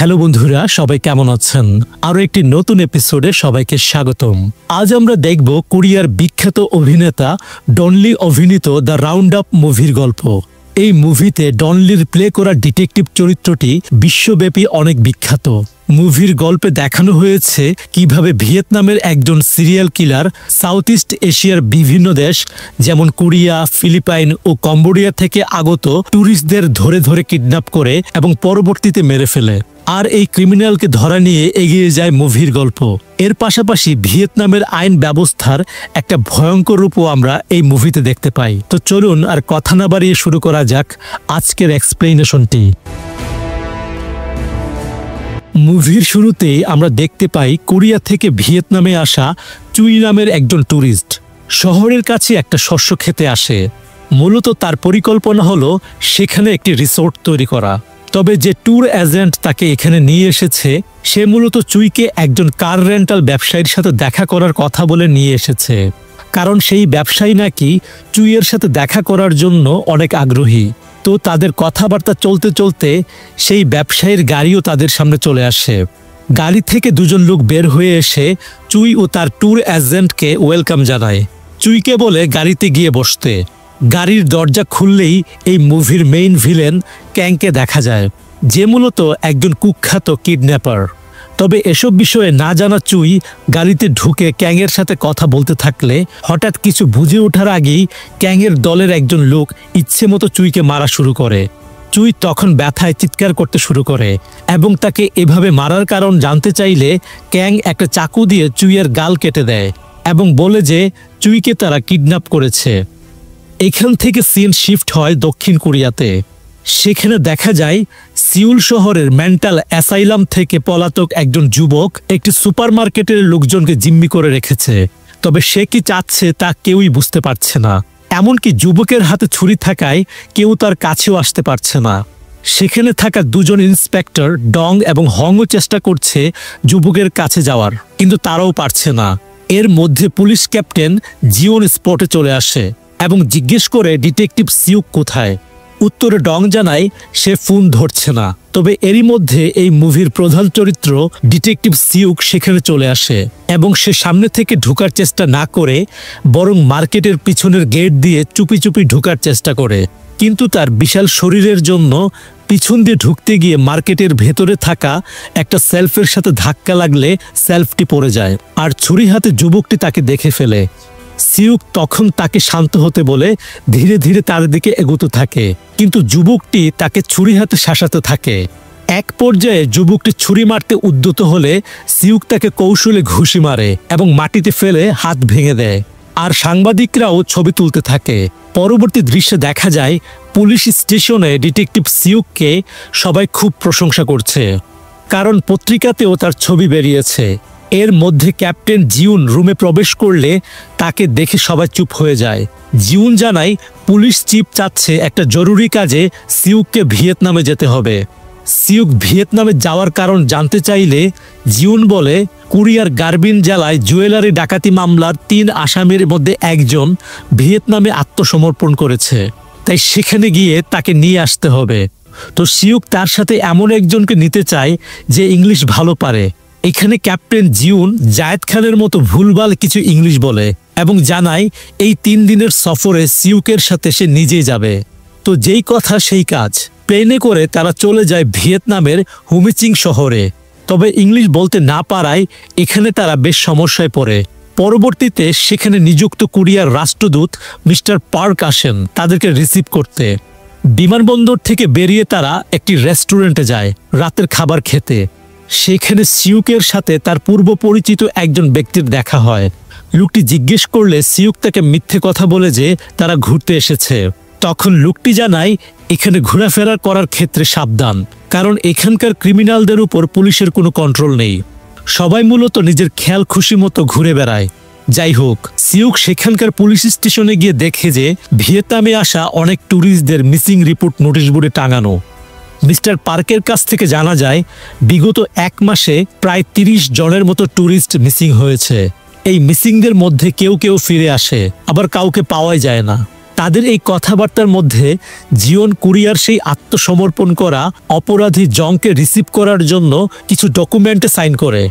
Hello বন্ধুরা, সবাই কেমন আছেন? আরো একটি নতুন এপিসোডে সবাইকে স্বাগতম। আজ আমরা দেখব কোরিয়ার বিখ্যাত অভিনেতা ডন লি অভিনীত দ্য রাউন্ড আপ মুভির গল্প। এই মুভিতে ডন লির প্লে করা ডিটেকটিভ চরিত্রটি বিশ্বব্যাপী অনেক বিখ্যাত। মুভির গল্পে দেখানো হয়েছে কিভাবে ভিয়েতনামের একজন সিরিয়াল কিলার সাউথ ইস্ট এশিয়ার বিভিন্ন দেশ যেমন কোরিয়া, ফিলিপাইন ও কম্বোডিয়া থেকে আগত ট্যুরিস্টদের ধরে ধরে কিডন্যাপ করে এবং পরবর্তীতে মেরে ফেলে। আর এই ক্রিমিনালকে ধরা নিয়ে এগিয়ে যায় মুভির গল্প। এর পাশাপাশি ভিয়েতনামের আইন ব্যবস্থার একটা ভয়ঙ্কর রূপও আমরা এই মুভিতে দেখতে পাই। তো চলুন আর কথা না বাড়িয়ে শুরু করা যাক আজকের এক্সপ্লেনেশনটি। মুভির শুরুতেই আমরা দেখতে পাই কোরিয়া থেকে ভিয়েতনামে আসা চুই নামের একজন ট্যুরিস্ট শহরের কাছে একটা শস্য খেতে আসে। মূলত তার পরিকল্পনা হলো সেখানে একটি রিসোর্ট তৈরি করা। তবে যে ট্যুর এজেন্ট তাকে এখানে নিয়ে এসেছে সে মূলত চুইকে একজন কার রেন্টাল ব্যবসায়ীর সাথে দেখা করার কথা বলে নিয়ে এসেছে, কারণ সেই ব্যবসায়ী নাকি চুইয়ের সাথে দেখা করার জন্য অনেক আগ্রহী। তো তাদের কথাবার্তা চলতে চলতে সেই ব্যবসায়ীর গাড়িও তাদের সামনে চলে আসে। গাড়ি থেকে দুজন লোক বের হয়ে এসে চুই ও তার ট্যুর এজেন্টকে ওয়েলকাম জানায়। চুইকে বলে গাড়িতে গিয়ে বসতে। গাড়ির দরজা খুললেই এই মুভির মেইন ভিলেন ক্যাংকে দেখা যায়, যে মূলত একজন কুখ্যাত কিডন্যাপার। তবে এসব বিষয়ে না জানা চুই গাড়িতে ঢুকে ক্যাংয়ের সাথে কথা বলতে থাকলে হঠাৎ কিছু বুঝে ওঠার আগেই ক্যাংয়ের দলের একজন লোক ইচ্ছে মতো চুইকে মারা শুরু করে। চুই তখন ব্যথায় চিৎকার করতে শুরু করে এবং তাকে এভাবে মারার কারণ জানতে চাইলে ক্যাং একটা চাকু দিয়ে চুইয়ের গাল কেটে দেয় এবং বলে যে চুইকে তারা কিডন্যাপ করেছে। এখান থেকে সিন শিফট হয় দক্ষিণ কোরিয়াতে। সেখানে দেখা যায় সিউল শহরের মেন্টাল অ্যাসাইলাম থেকে পলাতক একজন যুবক একটি সুপারমার্কেটের লোকজনকে জিম্মি করে রেখেছে। তবে সে কি চাচ্ছে তা কেউই বুঝতে পারছে না। এমনকি যুবকের হাতে ছুরি থাকায় কেউ তার কাছেও আসতে পারছে না। সেখানে থাকা দুজন ইন্সপেক্টর ডং এবং হংও চেষ্টা করছে যুবকের কাছে যাওয়ার, কিন্তু তারাও পারছে না। এর মধ্যে পুলিশ ক্যাপ্টেন জিওন স্পটে চলে আসে এবং জিজ্ঞেস করে ডিটেকটিভ সিউক কোথায়। উত্তরে ডং জানায় সে ফোন ধরছে না। তবে এরই মধ্যে এই মুভির প্রধান চরিত্র ডিটেকটিভ সিউক সেখানে চলে আসে এবং সে সামনে থেকে ঢোকার চেষ্টা না করে বরং মার্কেটের পিছনের গেট দিয়ে চুপি চুপি ঢোকার চেষ্টা করে। কিন্তু তার বিশাল শরীরের জন্য পিছন দিয়ে ঢুকতে গিয়ে মার্কেটের ভেতরে থাকা একটা সেলফের সাথে ধাক্কা লাগলে সেলফটি পড়ে যায় আর ছুরি হাতে যুবকটি তাকে দেখে ফেলে। সিউক তখন তাকে শান্ত হতে বলে ধীরে ধীরে তার দিকে এগোতে থাকে, কিন্তু যুবকটি তাকে ছুরি হাতে শাসাতে থাকে। এক পর্যায়ে যুবকটি ছুরি মারতে উদ্যত হলে সিউক তাকে কৌশলে ঘুষি মারে এবং মাটিতে ফেলে হাত ভেঙে দেয়। আর সাংবাদিকরাও ছবি তুলতে থাকে। পরবর্তী দৃশ্যে দেখা যায় পুলিশ স্টেশনে ডিটেকটিভ সিউককে সবাই খুব প্রশংসা করছে, কারণ পত্রিকাতেও তার ছবি বেরিয়েছে। এর মধ্যে ক্যাপ্টেন জিউন রুমে প্রবেশ করলে তাকে দেখে সবাই চুপ হয়ে যায়। জিউন জানায় পুলিশ চিফ চাচ্ছে একটা জরুরি কাজে সিউককে ভিয়েতনামে যেতে হবে। সিউক ভিয়েতনামে যাওয়ার কারণ জানতে চাইলে জিউন বলে কোরিয়ার গার্বিন জেলায় জুয়েলারি ডাকাতি মামলার 3 আসামির মধ্যে একজন ভিয়েতনামে আত্মসমর্পণ করেছে, তাই সেখানে গিয়ে তাকে নিয়ে আসতে হবে। তো সিউক তার সাথে এমন একজনকে নিতে চায় যে ইংলিশ ভালো পারে। এখানে ক্যাপ্টেন জিউন জায়েদ খানের মতো ভুলভাল কিছু ইংলিশ বলে এবং জানায় এই 3 দিনের সফরে সিউকের সাথে সে নিজেই যাবে। তো যেই কথা সেই কাজ, প্লেনে করে তারা চলে যায় ভিয়েতনামের হুমিচিং শহরে। তবে ইংলিশ বলতে না পারায় এখানে তারা বেশ সমস্যায় পড়ে। পরবর্তীতে সেখানে নিযুক্ত কোরিয়ার রাষ্ট্রদূত মিস্টার পার্ক আসেন তাদেরকে রিসিভ করতে। বিমানবন্দর থেকে বেরিয়ে তারা একটি রেস্টুরেন্টে যায় রাতের খাবার খেতে। সেখানে সিউকের সাথে তার পূর্ব পরিচিত একজন ব্যক্তির দেখা হয়। লোকটি জিজ্ঞেস করলে সিউক তাকে মিথ্যে কথা বলে যে তারা ঘুরতে এসেছে। তখন লোকটি জানায় এখানে ঘোরাফেরা করার ক্ষেত্রে সাবধান, কারণ এখানকার ক্রিমিনালদের উপর পুলিশের কোনো কন্ট্রোল নেই। সবাই মূলত নিজের খেয়াল খুশি মতো ঘুরে বেড়ায়। যাই হোক, সিউক সেখানকার পুলিশ স্টেশনে গিয়ে দেখে যে ভিয়েতনামে আসা অনেক ট্যুরিস্টদের মিসিং রিপোর্ট নোটিশ বোর্ডে টাঙানো। মিস্টার পার্কের কাছ থেকে জানা যায় বিগত 1 মাসে প্রায় 30 জনের মতো ট্যুরিস্ট মিসিং হয়েছে। এই মিসিংদের মধ্যে কেউ কেউ ফিরে আসে, আবার কাউকে পাওয়াই যায় না। তাদের এই কথাবার্তার মধ্যে জিওন কোরিয়ার সেই আত্মসমর্পণ করা অপরাধী জংকে রিসিভ করার জন্য কিছু ডকুমেন্টে সাইন করে।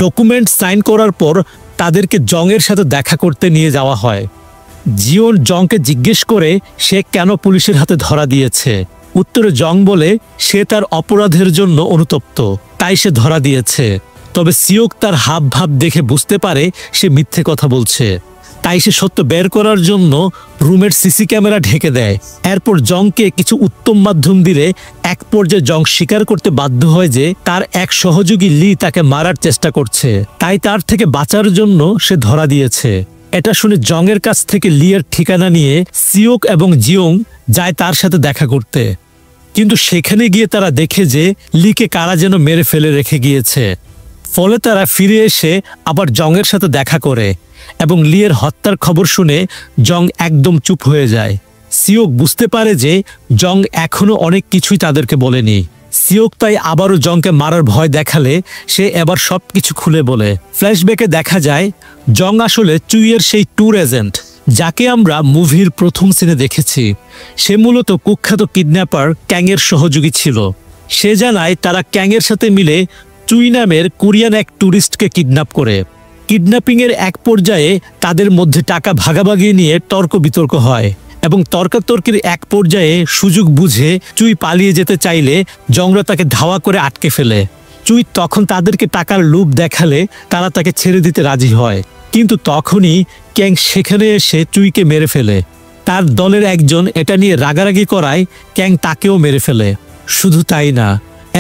ডকুমেন্ট সাইন করার পর তাদেরকে জংয়ের সাথে দেখা করতে নিয়ে যাওয়া হয়। জিওন জংকে জিজ্ঞেস করে সে কেন পুলিশের হাতে ধরা দিয়েছে। উত্তরে জং বলে সে তার অপরাধের জন্য অনুতপ্ত, তাই সে ধরা দিয়েছে। তবে সিওক তার হাব ভাব দেখে বুঝতে পারে সে মিথ্যে কথা বলছে, তাই সে সত্য বের করার জন্য রুমের সিসি ক্যামেরা ঢেকে দেয়। এরপর জংকে কিছু উত্তম মাধ্যম দিলে এক পর্যায়ে জং স্বীকার করতে বাধ্য হয় যে তার এক সহযোগী লি তাকে মারার চেষ্টা করছে, তাই তার থেকে বাঁচার জন্য সে ধরা দিয়েছে। এটা শুনে জংয়ের কাছ থেকে লিয়ের ঠিকানা নিয়ে সিওক এবং জিওং যায় তার সাথে দেখা করতে। কিন্তু সেখানে গিয়ে তারা দেখে যে লিকে কারা যেন মেরে ফেলে রেখে গিয়েছে। ফলে তারা ফিরে এসে আবার জংয়ের সাথে দেখা করে এবং লিয়ের হত্যার খবর শুনে জং একদম চুপ হয়ে যায়। সিওক বুঝতে পারে যে জং এখনো অনেক কিছুই তাদেরকে বলেনি। সিওক তাই আবারও জংকে মারার ভয় দেখালে সে এবার সবকিছু খুলে বলে। ফ্ল্যাশব্যাকে দেখা যায় জং আসলে চুইয়ের সেই ট্যুর এজেন্ট যাকে আমরা মুভির প্রথম সিনে দেখেছি। সে মূলত কুখ্যাত কিডন্যাপার ক্যাংয়ের সহযোগী ছিল। সে জানায় তারা ক্যাংয়ের সাথে মিলে চুই নামের কোরিয়ান এক ট্যুরিস্টকে কিডন্যাপ করে। কিডন্যাপিংয়ের এক পর্যায়ে তাদের মধ্যে টাকা ভাগাভাগি নিয়ে তর্ক বিতর্ক হয় এবং তর্কাতর্কির এক পর্যায়ে সুযোগ বুঝে চুই পালিয়ে যেতে চাইলে জংরা তাকে ধাওয়া করে আটকে ফেলে। চুই তখন তাদেরকে টাকার লোভ দেখালে তারা তাকে ছেড়ে দিতে রাজি হয়, কিন্তু তখনই ক্যাং সেখানে এসে চুইকে মেরে ফেলে। তার দলের একজন এটা নিয়ে রাগারাগি করায় ক্যাং তাকেও মেরে ফেলে। শুধু তাই না,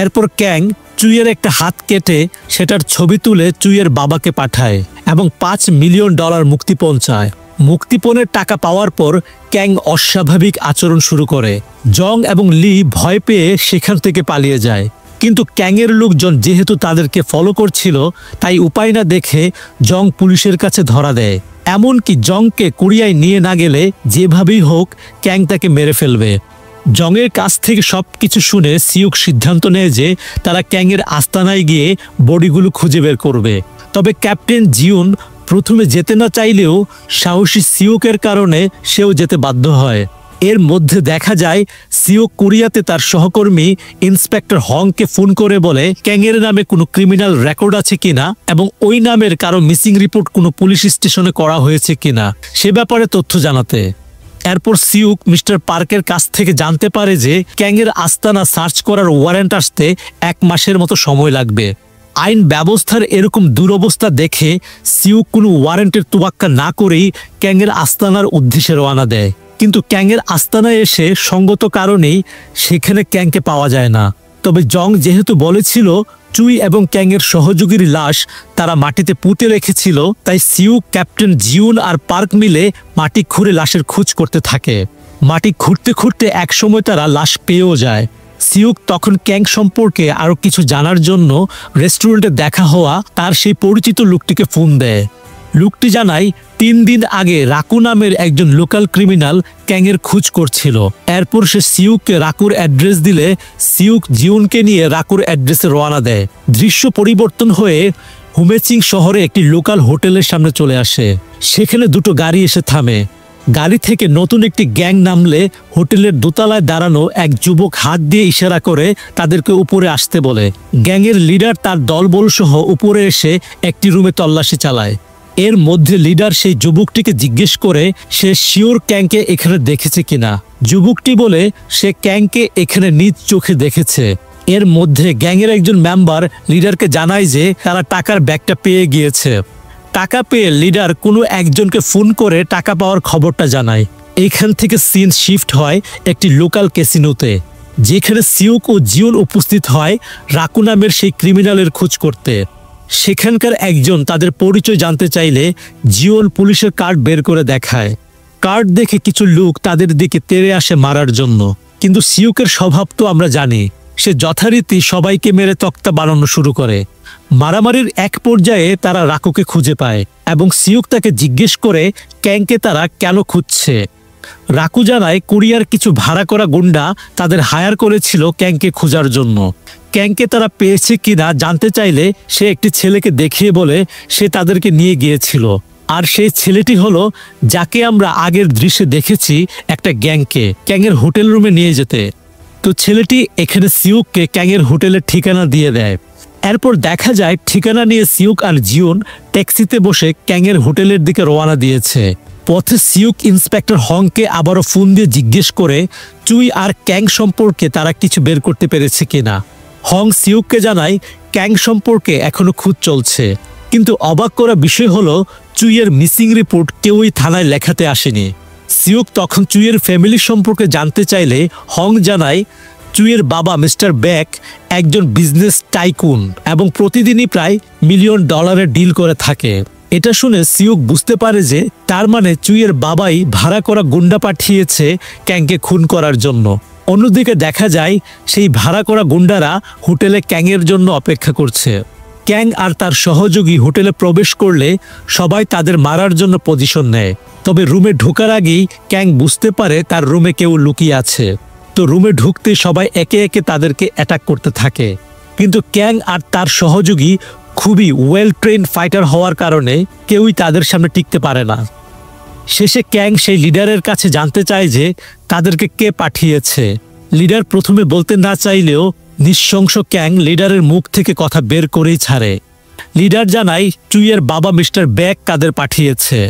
এরপর ক্যাং চুইয়ের একটা হাত কেটে সেটার ছবি তুলে চুইয়ের বাবাকে পাঠায় এবং $5 মিলিয়ন মুক্তিপণ চায়। মুক্তিপণের টাকা পাওয়ার পর ক্যাং অস্বাভাবিক আচরণ শুরু করে। জং এবং লি ভয় পেয়ে সেখান থেকে পালিয়ে যায়, কিন্তু ক্যাংয়ের লোকজন যেহেতু তাদেরকে ফলো করছিল তাই উপায় না দেখে জং পুলিশের কাছে ধরা দেয়। এমনকি জংকে কোরিয়ায় নিয়ে না গেলে যেভাবেই হোক ক্যাং তাকে মেরে ফেলবে। জংয়ের কাছ থেকে সবকিছু শুনে সিওক সিদ্ধান্ত নেয় যে তারা ক্যাংয়ের আস্তানায় গিয়ে বডিগুলো খুঁজে বের করবে। তবে ক্যাপ্টেন জিউন প্রথমে যেতে না চাইলেও সাহসী সিওকের কারণে সেও যেতে বাধ্য হয়। এর মধ্যে দেখা যায় সিওক কোরিয়াতে তার সহকর্মী ইন্সপেক্টর হংকে ফোন করে বলে ক্যাংয়ের নামে কোনো ক্রিমিনাল রেকর্ড আছে কিনা এবং ওই নামের কারো মিসিং রিপোর্ট কোনো পুলিশ স্টেশনে করা হয়েছে কিনা সে ব্যাপারে তথ্য জানাতে। এরপর সিওক মিস্টার পার্কের কাছ থেকে জানতে পারে যে ক্যাংয়ের আস্তানা সার্চ করার ওয়ারেন্ট আসতে 1 মাসের মতো সময় লাগবে। আইন ব্যবস্থার এরকম দুরবস্থা দেখে সিওক কোনো ওয়ারেন্টের তোয়াক্কা না করেই ক্যাংয়ের আস্তানার উদ্দেশ্যে রওনা দেয়। কিন্তু ক্যাংয়ের আস্তানায় এসে সঙ্গত কারণেই সেখানে ক্যাংকে পাওয়া যায় না। তবে জং যেহেতু বলেছিল চুই এবং ক্যাংয়ের সহযোগীর লাশ তারা মাটিতে পুঁতে রেখেছিল, তাই সিওক, ক্যাপ্টেন জিউন আর পার্ক মিলে মাটি খুঁড়ে লাশের খোঁজ করতে থাকে। মাটি খুঁড়তে খুঁড়তে একসময় তারা লাশ পেয়েও যায়। সিওক তখন ক্যাং সম্পর্কে আরও কিছু জানার জন্য রেস্টুরেন্টে দেখা হওয়া তার সেই পরিচিত লোকটিকে ফোন দেয়। লোকটি জানায় 3 দিন আগে রাকু নামের একজন লোকাল ক্রিমিনাল ক্যাংয়ের খোঁজ করছিল। এরপর সে সিউককে রাকুর অ্যাড্রেস দিলে সিউক জিউনকে নিয়ে রাকুর অ্যাড্রেসে রওনা দেয়। দৃশ্য পরিবর্তন হয়ে হুমেচিং শহরে একটি লোকাল হোটেলের সামনে চলে আসে। সেখানে দুটো গাড়ি এসে থামে। গাড়ি থেকে নতুন একটি গ্যাং নামলে হোটেলের দোতলায় দাঁড়ানো এক যুবক হাত দিয়ে ইশারা করে তাদেরকে উপরে আসতে বলে। গ্যাংয়ের লিডার তার দলবল সহ উপরে এসে একটি রুমে তল্লাশি চালায়। এর মধ্যে লিডার সেই যুবকটিকে জিজ্ঞেস করে সে শিওর ক্যাংকে এখানে দেখেছে কিনা। যুবকটি বলে সে ক্যাংকে এখানে নিজ চোখে দেখেছে। এর মধ্যে গ্যাংয়ের একজন মেম্বার লিডারকে জানায় যে তারা টাকার ব্যাগটা পেয়ে গিয়েছে। টাকা পেয়ে লিডার কোনো একজনকে ফোন করে টাকা পাওয়ার খবরটা জানায়। এইখান থেকে সিন শিফট হয় একটি লোকাল ক্যাসিনোতে, যেখানে সিউক ও জিউন উপস্থিত হয় রাকু নামের সেই ক্রিমিনালের খোঁজ করতে। সেখানকার একজন তাদের পরিচয় জানতে চাইলে জিউন পুলিশের কার্ড বের করে দেখায়। কার্ড দেখে কিছু লোক তাদের দিকে তেড়ে আসে মারার জন্য, কিন্তু সিউকের স্বভাব তো আমরা জানি, সে যথারীতি সবাইকে মেরে তক্তা বানানো শুরু করে। মারামারির এক পর্যায়ে তারা রাকুকে খুঁজে পায় এবং সিউক তাকে জিজ্ঞেস করে ক্যাংকে তারা কেন খুঁজছে। রাকু জানায় কোরিয়ার কিছু ভাড়া করা গুন্ডা তাদের হায়ার করেছিল ক্যাংকে খোঁজার জন্য। ক্যাংকে তারা পেয়েছে কিনা জানতে চাইলে সে একটি ছেলেকে দেখিয়ে বলে সে তাদেরকে নিয়ে গিয়েছিল। আর সেই ছেলেটি হলো যাকে আমরা আগের দৃশ্যে দেখেছি একটা গ্যাংকে ক্যাংয়ের হোটেল রুমে নিয়ে যেতে। তো ছেলেটি এখানে সিউককে ক্যাংয়ের হোটেলের ঠিকানা দিয়ে দেয়। এরপর দেখা যায় ঠিকানা নিয়ে সিউক আর জিওন ট্যাক্সিতে বসে ক্যাংয়ের হোটেলের দিকে রওনা দিয়েছে। পথে সিউক ইন্সপেক্টর হংকে আবারও ফোন দিয়ে জিজ্ঞেস করে চুই আর ক্যাং সম্পর্কে তারা কিছু বের করতে পেরেছে কিনা। হং সিউককে জানায় ক্যাং সম্পর্কে এখনো খোঁজ চলছে, কিন্তু অবাক করা বিষয় হলো চুইয়ের মিসিং রিপোর্ট কেউই থানায় লেখাতে আসেনি। সিউক তখন চুইয়ের ফ্যামিলি সম্পর্কে জানতে চাইলে হং জানায় চুইয়ের বাবা মিস্টার ব্যাক একজন বিজনেস টাইকুন এবং প্রতিদিনই প্রায় $1 মিলিয়ন ডিল করে থাকে। এটা শুনে সিউক বুঝতে পারে যে তার মানে চুইয়ের বাবাই ভাড়া করা গুন্ডা পাঠিয়েছে ক্যাংকে খুন করার জন্য। অন্যদিকে দেখা যায় সেই ভাড়া করা গুন্ডারা হোটেলে ক্যাংয়ের জন্য অপেক্ষা করছে। ক্যাং আর তার সহযোগী হোটেলে প্রবেশ করলে সবাই তাদের মারার জন্য পজিশন নেয়। তবে রুমে ঢোকার আগেই ক্যাং বুঝতে পারে তার রুমে কেউ লুকিয়ে আছে। তো রুমে ঢুকতে সবাই একে একে তাদেরকে অ্যাটাক করতে থাকে, কিন্তু ক্যাং আর তার সহযোগী খুবই ওয়েল ট্রেন্ড ফাইটার হওয়ার কারণে কেউই তাদের সামনে টিকতে পারে না। শেষে ক্যাং সেই লিডারের কাছে জানতে চায় যে তাদেরকে কে পাঠিয়েছে। লিডার প্রথমে বলতে না চাইলেও নিঃশংস ক্যাং লিডারের মুখ থেকে কথা বের করেই ছাড়ে। লিডার জানায় চুইয়ের বাবা মিস্টার ব্যাক তাদের পাঠিয়েছে।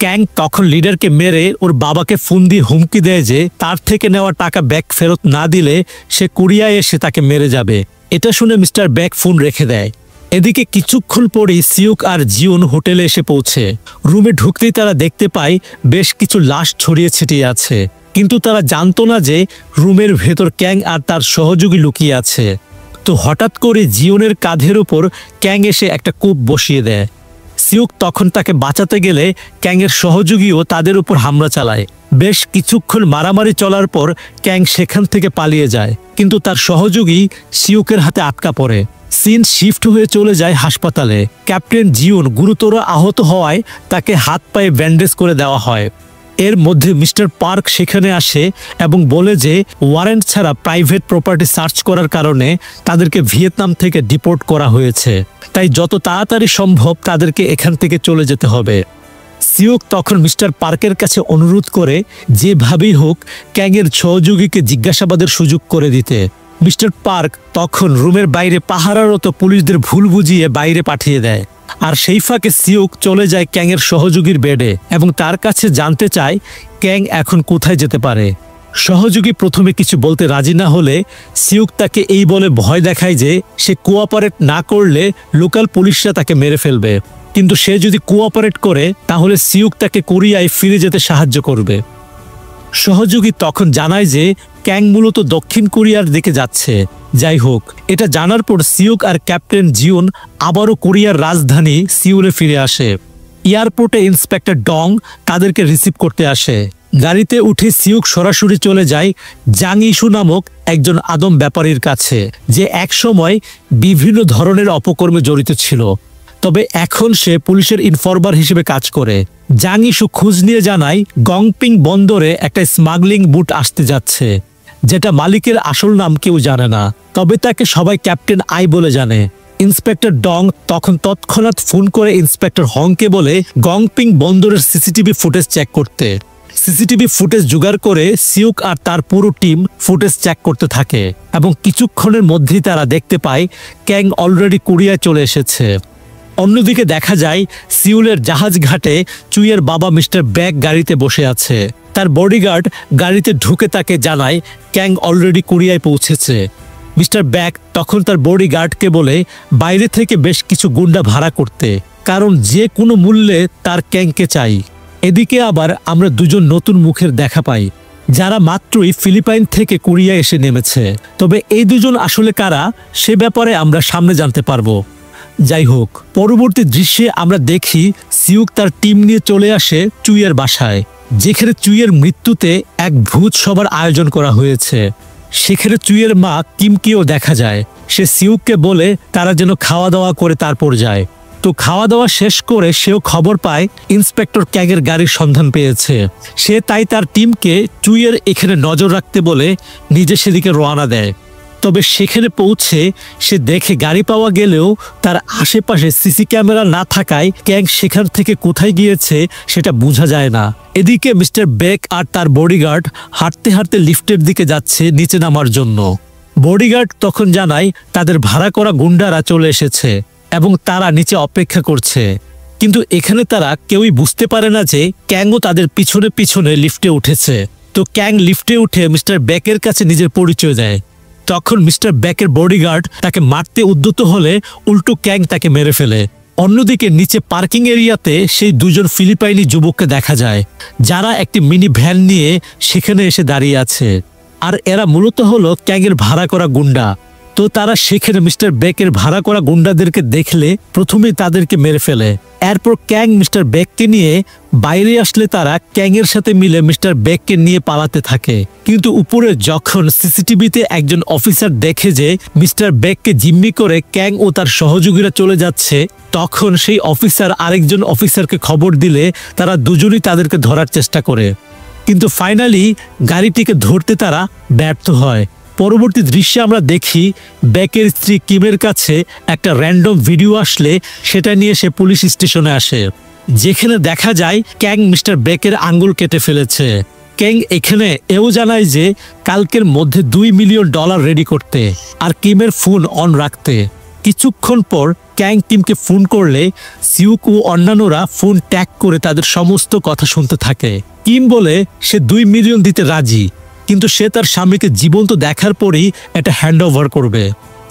ক্যাং তখন লিডারকে মেরে ওর বাবাকে ফোন দিয়ে হুমকি দেয় যে তার থেকে নেওয়া টাকা ব্যাক ফেরত না দিলে সে কোরিয়ায় এসে তাকে মেরে যাবে। এটা শুনে মিস্টার ব্যাক ফোন রেখে দেয়। এদিকে কিছুক্ষণ পরেই সিউক আর জিওন হোটেলে এসে পৌঁছে। রুমে ঢুকতেই তারা দেখতে পায় বেশ কিছু লাশ ছড়িয়ে ছিটিয়ে আছে, কিন্তু তারা জানতো না যে রুমের ভেতর ক্যাং আর তার সহযোগী লুকিয়ে আছে। তো হঠাৎ করে জিওনের কাঁধের উপর ক্যাং এসে একটা কূপ বসিয়ে দেয়। সিউক তখন তাকে বাঁচাতে গেলে ক্যাংয়ের সহযোগীও তাদের উপর হামলা চালায়। বেশ কিছুক্ষণ মারামারি চলার পর ক্যাং সেখান থেকে পালিয়ে যায়, কিন্তু তার সহযোগী সিউকের হাতে আটকা পড়ে। সিন শিফট হয়ে চলে যায় হাসপাতালে। ক্যাপ্টেন জিওন গুরুতর আহত হওয়ায় তাকে হাত পায়ে ব্যান্ডেজ করে দেওয়া হয়। এর মধ্যে মিস্টার পার্ক সেখানে আসে এবং বলে যে ওয়ারেন্ট ছাড়া প্রাইভেট প্রপার্টি সার্চ করার কারণে তাদেরকে ভিয়েতনাম থেকে ডিপোর্ট করা হয়েছে, তাই যত তাড়াতাড়ি সম্ভব তাদেরকে এখান থেকে চলে যেতে হবে। সিউক তখন মিস্টার পার্কের কাছে অনুরোধ করে যেভাবেই হোক ক্যাংয়ের সহযোগীকে জিজ্ঞাসাবাদের সুযোগ করে দিতে। মিস্টার পার্ক তখন রুমের বাইরে পাহারারত পুলিশদের ভুল বুঝিয়ে বাইরে পাঠিয়ে দেয়। আর সেই ফাঁকে সিউক চলে যায় ক্যাংয়ের সহযোগীর বেডে এবং তার কাছে জানতে চায় ক্যাং এখন কোথায় যেতে পারে। সহযোগী প্রথমে কিছু বলতে রাজি না হলে সিউক তাকে এই বলে ভয় দেখায় যে সে কোঅপারেট না করলে লোকাল পুলিশরা তাকে মেরে ফেলবে, কিন্তু সে যদি কোঅপারেট করে তাহলে সিউক তাকে কোরিয়ায় ফিরে যেতে সাহায্য করবে। সহযোগী তখন জানায় যে ক্যাং মূলত দক্ষিণ কোরিয়ার দিকে যাচ্ছে। যাই হোক, এটা জানার পর সিউক আর ক্যাপ্টেন জিওন আবারও কোরিয়ার রাজধানী সিউলে ফিরে আসে। এয়ারপোর্টে ইন্সপেক্টর ডং তাদেরকে রিসিভ করতে আসে। গাড়িতে উঠে সিউক সরাসরি চলে যায় জাং ইস্যু নামক একজন আদম ব্যাপারীর কাছে, যে একসময় বিভিন্ন ধরনের অপকর্মে জড়িত ছিল, তবে এখন সে পুলিশের ইনফরমার হিসেবে কাজ করে। জাং ইস্যু খোঁজ নিয়ে জানায় গংপিং বন্দরে একটা স্মাগলিং বুট আসতে যাচ্ছে, যেটা মালিকের আসল নাম কেউ জানে না, তবে তাকে সবাই ক্যাপ্টেন আই বলে জানে। ইন্সপেক্টর ডং তখন তৎক্ষণাৎ ফোন করে ইন্সপেক্টর হংকে বলে গংপিং বন্দরের সিসিটিভি ফুটেজ চেক করতে। সিসিটিভি ফুটেজ জোগাড় করে সিউক আর তার পুরো টিম ফুটেজ চেক করতে থাকে এবং কিছুক্ষণের মধ্যেই তারা দেখতে পায় ক্যাং অলরেডি কোরিয়ায় চলে এসেছে। অন্যদিকে দেখা যায় সিউলের জাহাজ ঘাটে চুইয়ের বাবা মিস্টার ব্যাক গাড়িতে বসে আছে। তার বডিগার্ড গাড়িতে ঢুকে তাকে জানায় ক্যাং অলরেডি কোরিয়ায় পৌঁছেছে। মিস্টার ব্যাক তখন তার বডিগার্ডকে বলে বাইরে থেকে বেশ কিছু গুন্ডা ভাড়া করতে, কারণ যে কোনো মূল্যে তার ক্যাংকে চাই। এদিকে আবার আমরা দুজন নতুন মুখের দেখা পাই, যারা মাত্রই ফিলিপাইন থেকে কোরিয়া এসে নেমেছে। তবে এই দুজন আসলে কারা সে ব্যাপারে আমরা সামনে জানতে পারবো। যাই হোক, পরবর্তী দৃশ্যে আমরা দেখি সিউক তার টিম নিয়ে চলে আসে চুইয়ের বাসায়, যেখানে চুইয়ের মৃত্যুতে এক ভূত সভার আয়োজন করা হয়েছে। সেখানে চুইয়ের মা কিমকেও দেখা যায়। সে সিউককে বলে তারা যেন খাওয়া দাওয়া করে তারপর যায়। তো খাওয়া দাওয়া শেষ করে সেও খবর পায় ইন্সপেক্টর ক্যাগের গাড়ির সন্ধান পেয়েছে। সে তাই তার টিমকে চুইয়ের এখানে নজর রাখতে বলে নিজে সেদিকে রওনা দেয়। তবে সেখানে পৌঁছে সে দেখে গাড়ি পাওয়া গেলেও তার আশেপাশে সিসি ক্যামেরা না থাকায় ক্যাং সেখান থেকে কোথায় গিয়েছে সেটা বোঝা যায় না। এদিকে মিস্টার বেক আর তার বডিগার্ড হাঁটতে হাঁটতে লিফটের দিকে যাচ্ছে নিচে নামার জন্য। বডিগার্ড তখন জানায় তাদের ভাড়া করা গুন্ডারা চলে এসেছে এবং তারা নিচে অপেক্ষা করছে। কিন্তু এখানে তারা কেউই বুঝতে পারে না যে ক্যাংও তাদের পিছনে পিছনে লিফটে উঠেছে। তো ক্যাং লিফটে উঠে মিস্টার বেকের কাছে নিজের পরিচয় দেয়। তখন মিস্টার বেকের বডিগার্ড তাকে মারতে উদ্যত হলে উল্টো ক্যাং তাকে মেরে ফেলে। অন্যদিকে নিচে পার্কিং এরিয়াতে সেই দুজন ফিলিপাইনি যুবককে দেখা যায়, যারা একটি মিনি ভ্যান নিয়ে সেখানে এসে দাঁড়িয়ে আছে। আর এরা মূলত হলো ক্যাংয়ের ভাড়া করা গুন্ডা। তো তারা সেখানে মিস্টার বেকের ভাড়া করা গুন্ডাদেরকে দেখলে প্রথমেই তাদেরকে মেরে ফেলে। এরপর ক্যাং মিস্টার বেককে নিয়ে বাইরে আসলে তারা ক্যাংয়ের সাথে মিলে মিস্টার বেককে নিয়ে পালাতে থাকে। কিন্তু উপরে যখন সিসিটিভিতে একজন অফিসার দেখে যে মিস্টার বেককে জিম্মি করে ক্যাং ও তার সহযোগীরা চলে যাচ্ছে, তখন সেই অফিসার আরেকজন অফিসারকে খবর দিলে তারা দুজনই তাদেরকে ধরার চেষ্টা করে। কিন্তু ফাইনালি গাড়িটিকে ধরতে তারা ব্যর্থ হয়। পরবর্তী দৃশ্যে আমরা দেখি বেকের স্ত্রী কিমের কাছে একটা র্যান্ডম ভিডিও আসলে সেটা নিয়ে সে পুলিশ স্টেশনে আসে, যেখানে দেখা যায় ক্যাং মিস্টার বেকের আঙ্গুল কেটে ফেলেছে। ক্যাং এখানে এও জানায় যে কালকের মধ্যে $2 মিলিয়ন রেডি করতে আর কিমের ফোন অন রাখতে। কিছুক্ষণ পর ক্যাং কিমকে ফোন করলে সিউক ও অন্যান্যরা ফোন ট্যাগ করে তাদের সমস্ত কথা শুনতে থাকে। কিম বলে সে $2 মিলিয়ন দিতে রাজি, কিন্তু সে তার স্বামীকে জীবন্ত দেখার পরেই এটা হ্যান্ড ওভার করবে।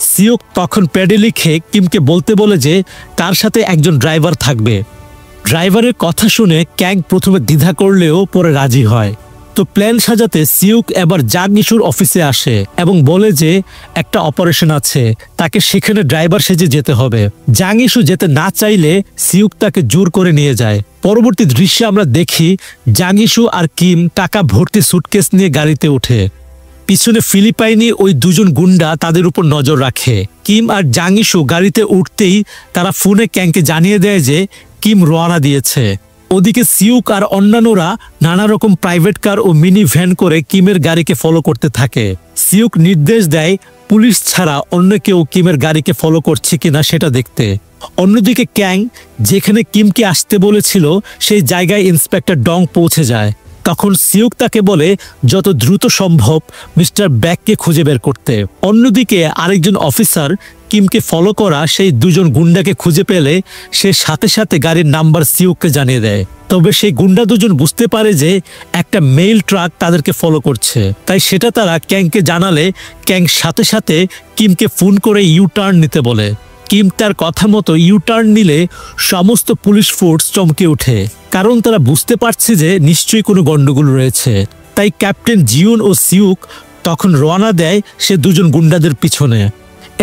সিউক তখন প্যাডে লিখে কিমকে বলতে বলে যে তার সাথে একজন ড্রাইভার থাকবে। ড্রাইভারের কথা শুনে ক্যাং প্রথমে দ্বিধা করলেও পরে রাজি হয়। তো প্ল্যান সাজাতে সিউক এবার জাং ইস্যুর অফিসে আসে এবং বলে যে একটা অপারেশন আছে, তাকে সেখানে ড্রাইভার সেজে যেতে হবে। জাং ইস্যু যেতে না চাইলে সিউক তাকে জোর করে নিয়ে যায়। পরবর্তী দৃশ্যে আমরা দেখি জাং ইস্যু আর কিম টাকা ভর্তি সুটকেস নিয়ে গাড়িতে ওঠে। পিছনে ফিলিপাইনি ওই দুজন গুন্ডা তাদের উপর নজর রাখে। কিম আর জাং ইস্যু গাড়িতে উঠতেই তারা ফোনে ক্যাংকে জানিয়ে দেয় যে কিম রওনা দিয়েছে। ওদিকে সিউক আর অন্যান্যরা নানা রকম প্রাইভেট কার ও মিনি ভ্যান করে কিমের গাড়িকে ফলো করতে থাকে। সিউক নির্দেশ দেয় পুলিশ ছাড়া অন্য কেউ কিমের গাড়িকে ফলো করছে কিনা সেটা দেখতে। অন্যদিকে ক্যাং যেখানে কিমকে আসতে বলেছিল সেই জায়গায় ইন্সপেক্টর ডং পৌঁছে যায়। তখন সিউক তাকে বলে যত দ্রুত সম্ভব মিস্টার ব্যাককে খুঁজে বের করতে। অন্যদিকে আরেকজন অফিসার কিমকে ফলো করা সেই দুজন গুন্ডাকে খুঁজে পেলে সে সাথে সাথে গাড়ির নাম্বার সিউককে জানিয়ে দেয়। তবে সেই গুন্ডা দুজন বুঝতে পারে যে একটা মেইল ট্রাক তাদেরকে ফলো করছে, তাই সেটা তারা ক্যাংকে জানালে ক্যাং সাথে সাথে কিমকে ফোন করে ইউ টার্ন নিতে বলে। কিম তার কথা মতো ইউ টার্ন নিলে সমস্ত পুলিশ ফোর্স চমকে ওঠে, কারণ তারা বুঝতে পারছে যে নিশ্চয়ই কোনো গন্ডগোল রয়েছে। তাই ক্যাপ্টেন জিউন ও সিউক তখন রওনা দেয় সে দুজন গুন্ডাদের পিছনে।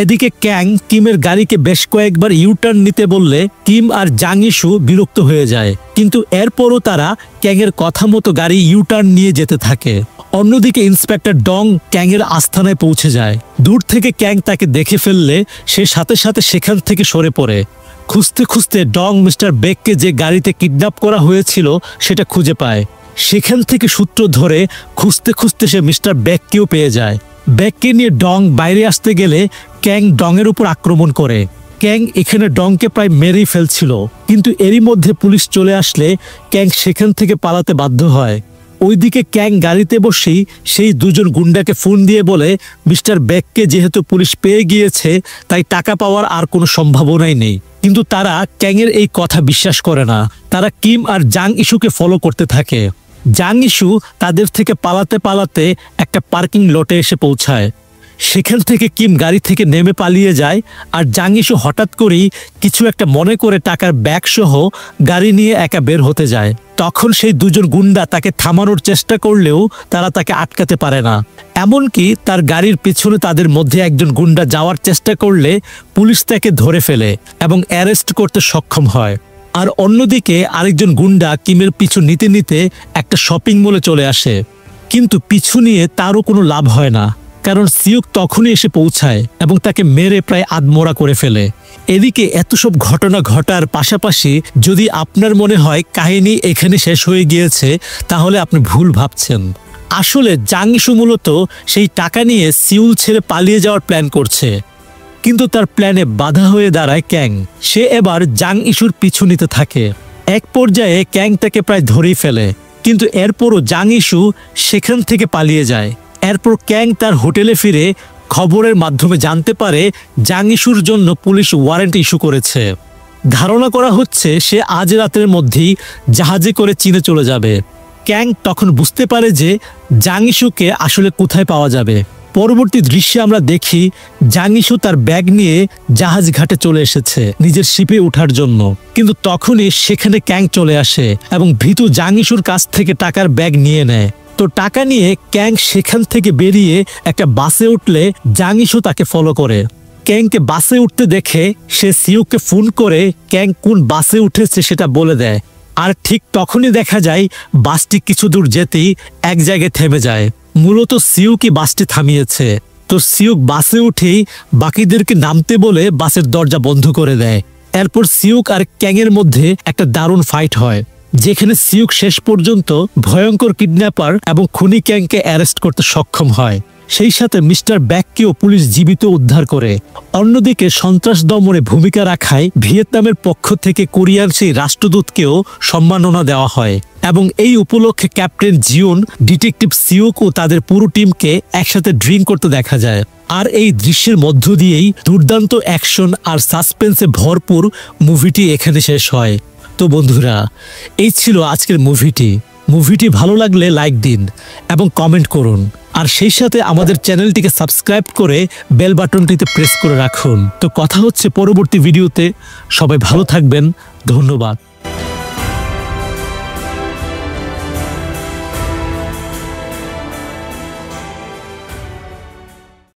এদিকে ক্যাং কিমের গাড়িকে বেশ কয়েকবার ইউ টার্ন নিতে বললে কিম আর জাং ইস্যু বিরক্ত হয়ে যায়, কিন্তু এরপরও তারা ক্যাংয়ের কথা মতো গাড়ি ইউ টার্ন নিয়ে যেতে থাকে। অন্যদিকে ইন্সপেক্টর ডং ক্যাংয়ের আস্থানায় পৌঁছে যায়। দূর থেকে ক্যাং তাকে দেখে ফেললে সে সাথে সাথে সেখান থেকে সরে পড়ে। খুঁজতে খুঁজতে ডং মিস্টার বেককে যে গাড়িতে কিডন্যাপ করা হয়েছিল সেটা খুঁজে পায়। সেখান থেকে সূত্র ধরে খুঁজতে খুঁজতে সে মিস্টার বেককেও পেয়ে যায়। বেককে নিয়ে ডং বাইরে আসতে গেলে ক্যাং ডংয়ের উপর আক্রমণ করে। ক্যাং এখানে ডংকে প্রায় মেরেই ফেলছিল, কিন্তু এরই মধ্যে পুলিশ চলে আসলে ক্যাং সেখান থেকে পালাতে বাধ্য হয়। ওইদিকে ক্যাং গাড়িতে বসেই সেই দুজন গুন্ডাকে ফোন দিয়ে বলে মিস্টার বেককে যেহেতু পুলিশ পেয়ে গিয়েছে তাই টাকা পাওয়ার আর কোনো সম্ভাবনাই নেই। কিন্তু তারা ক্যাংয়ের এই কথা বিশ্বাস করে না। তারা কিম আর জাং ইস্যুকে ফলো করতে থাকে। জাং ইস্যু তাদের থেকে পালাতে পালাতে একটা পার্কিং লটে এসে পৌঁছায়। সেখান থেকে কিম গাড়ি থেকে নেমে পালিয়ে যায়, আর জাং ইস্যু হঠাৎ করেই কিছু একটা মনে করে টাকার ব্যাগ সহ গাড়ি নিয়ে একা বের হতে যায়। তখন সেই দুজন গুন্ডা তাকে থামানোর চেষ্টা করলেও তারা তাকে আটকাতে পারে না। এমনকি তার গাড়ির পিছনে তাদের মধ্যে একজন গুন্ডা যাওয়ার চেষ্টা করলে পুলিশ তাকে ধরে ফেলে এবং অ্যারেস্ট করতে সক্ষম হয়। আর অন্যদিকে আরেকজন গুন্ডা কিমের পিছু নিতে নিতে একটা শপিং মলে চলে আসে, কিন্তু পিছু নিয়ে তারও কোনো লাভ হয় না, কারণ সিউক তখনই এসে পৌঁছায় এবং তাকে মেরে প্রায় আধমরা করে ফেলে। এদিকে এত সব ঘটনা ঘটার পাশাপাশি যদি আপনার মনে হয় কাহিনী এখানে শেষ হয়ে গিয়েছে, তাহলে আপনি ভুল ভাবছেন। আসলে জাং ইস্যু মূলত সেই টাকা নিয়ে সিউল ছেড়ে পালিয়ে যাওয়ার প্ল্যান করছে, কিন্তু তার প্ল্যানে বাধা হয়ে দাঁড়ায় ক্যাং। সে এবার জাং ইস্যুর পিছু নিতে থাকে। এক পর্যায়ে ক্যাং তাকে প্রায় ধরেই ফেলে, কিন্তু এরপরও জাং ইস্যু সেখান থেকে পালিয়ে যায়। এরপর ক্যাং তার হোটেলে ফিরে খবরের মাধ্যমে জানতে পারে জাং ইস্যুর জন্য পুলিশ ওয়ারেন্ট ইস্যু করেছে। ধারণা করা হচ্ছে সে আজ রাতের মধ্যেই জাহাজে করে চীনে চলে যাবে। ক্যাং তখন বুঝতে পারে যে জাং ইস্যুকে আসলে কোথায় পাওয়া যাবে। পরবর্তী দৃশ্যে আমরা দেখি জাং ইস্যু তার ব্যাগ নিয়ে জাহাজ ঘাটে চলে এসেছে নিজের শিপে ওঠার জন্য, কিন্তু তখনই সেখানে ক্যাং চলে আসে এবং ভীতু জাং ইস্যুর কাছ থেকে টাকার ব্যাগ নিয়ে নেয়। তো টাকা নিয়ে ক্যাং সেখান থেকে বেরিয়ে একটা বাসে উঠলে জাং ইস্যু তাকে ফলো করে। ক্যাংকে বাসে উঠতে দেখে সে সিউককে ফোন করে ক্যাং কোন বাসে উঠেছে সেটা বলে দেয়। আর ঠিক তখনই দেখা যায় বাসটি কিছু দূর যেতেই এক জায়গায় থেমে যায়। মূলত সিউকই বাসটি থামিয়েছে। তো সিউক বাসে উঠেই বাকিদেরকে নামতে বলে বাসের দরজা বন্ধ করে দেয়। এরপর সিউক আর ক্যাংয়ের মধ্যে একটা দারুণ ফাইট হয়, যেখানে সিউক শেষ পর্যন্ত ভয়ঙ্কর কিডন্যাপার এবং খুনি ক্যাংকে অ্যারেস্ট করতে সক্ষম হয়। সেই সাথে মিস্টার ব্যাককেও পুলিশ জীবিত উদ্ধার করে। অন্যদিকে সন্ত্রাস দমনে ভূমিকা রাখায় ভিয়েতনামের পক্ষ থেকে কোরিয়ার সেই রাষ্ট্রদূতকেও সম্মাননা দেওয়া হয় এবং এই উপলক্ষে ক্যাপ্টেন জিউন, ডিটেকটিভ সিউক ও তাদের পুরো টিমকে একসাথে ড্রিঙ্ক করতে দেখা যায়। আর এই দৃশ্যের মধ্য দিয়েই দুর্দান্ত অ্যাকশন আর সাসপেন্সে ভরপুর মুভিটি এখানে শেষ হয়। তো বন্ধুরা, এই ছিল আজকের মুভিটি ভালো লাগলে লাইক দিন এবং কমেন্ট করুন, আর সেই সাথে আমাদের চ্যানেলটিকে সাবস্ক্রাইব করে বেল বাটনটিতে প্রেস করে রাখুন। তো কথা হচ্ছে পরবর্তী ভিডিওতে। সবাই ভালো থাকবেন, ধন্যবাদ।